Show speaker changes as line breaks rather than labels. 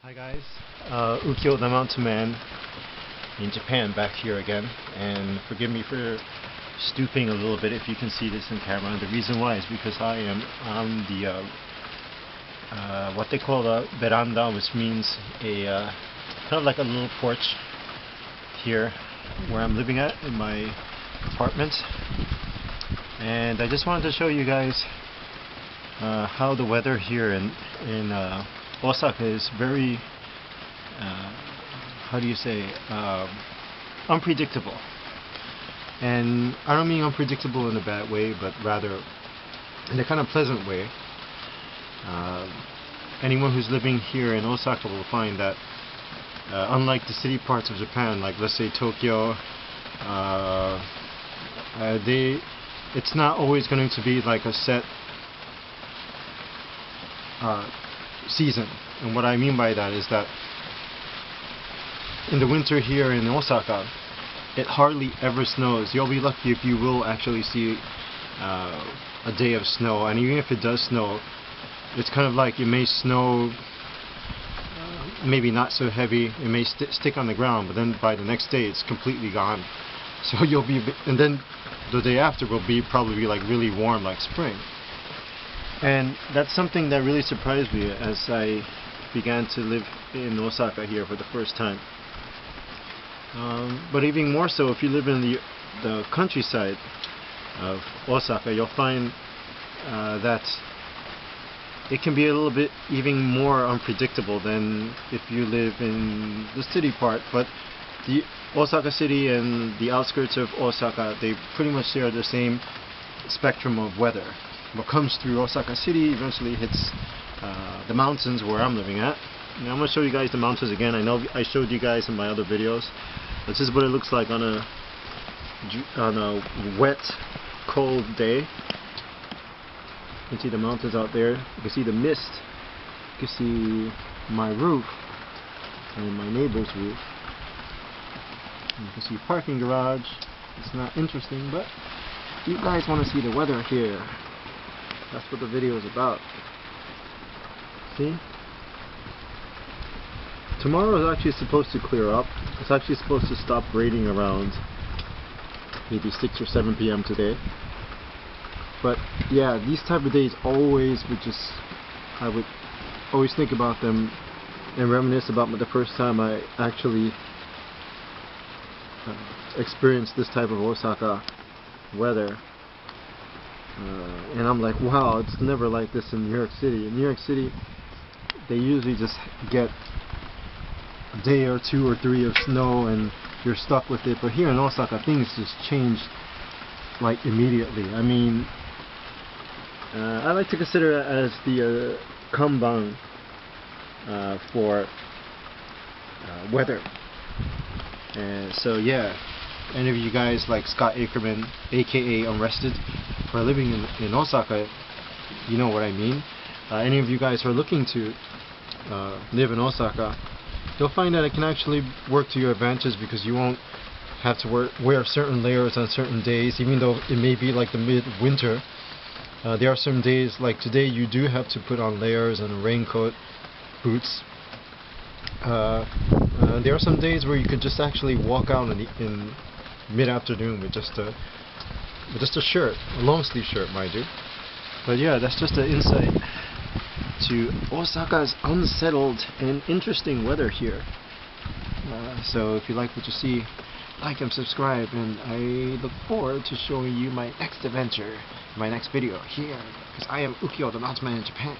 Hi guys, Ukyo the Mountain Man in Japan back here again, and forgive me for stooping a little bit if you can see this in camera. And the reason why is because I am on the what they call a veranda, which means a kind of like a little porch here where I'm living at in my apartment. And I just wanted to show you guys how the weather here in Osaka is very, how do you say, unpredictable. And I don't mean unpredictable in a bad way, but rather in a kind of pleasant way. Anyone who's living here in Osaka will find that unlike the city parts of Japan, like let's say Tokyo, it's not always going to be like a set season. And what I mean by that is that in the winter here in Osaka, it hardly ever snows. You'll be lucky if you will actually see a day of snow, and even if it does snow, it's kind of like it may snow, maybe not so heavy, it may stick on the ground, but then by the next day it's completely gone. So you'll be, and then the day after will be probably like really warm like spring. And that's something that really surprised me as I began to live in Osaka here for the first time. But even more so, if you live in the countryside of Osaka, you'll find that it can be a little bit even more unpredictable than if you live in the city part. But the Osaka city and the outskirts of Osaka, they pretty much share the same spectrum of weather. What comes through Osaka city eventually hits the mountains where I'm living at. Now I'm going to show you guys the mountains again. I know I showed you guys in my other videos. This is what it looks like on a wet, cold day. You can see the mountains out there. You can see the mist. You can see my roof and my neighbor's roof. And you can see parking garage. It's not interesting, but you guys want to see the weather here. That's what the video is about. See? Tomorrow is actually supposed to clear up. It's actually supposed to stop raining around maybe 6 or 7 p.m. today. But yeah, these type of days always would just, I would always think about them and reminisce about the first time I actually experienced this type of Osaka weather. And I'm like, wow, it's never like this in New York City. In New York City, they usually just get a day or 2 or 3 of snow and you're stuck with it. But here in Osaka, things just change like immediately. I mean, I like to consider it as the kanban for weather. And so yeah, any of you guys like Scott Ackerman, aka Unrested, who are living in Osaka, you know what I mean. Any of you guys who are looking to live in Osaka, you'll find that it can actually work to your advantage because you won't have to wear certain layers on certain days, even though it may be like the mid-winter. There are some days, like today, you do have to put on layers and a raincoat, boots. There are some days where you could just actually walk out in mid-afternoon with just a shirt, a long-sleeve shirt, mind you. But yeah, that's just an insight to Osaka's unsettled and interesting weather here. So if you like what you see, like and subscribe, and I look forward to showing you my next adventure, my next video here, because I am Ukyo the Mountain Man in Japan.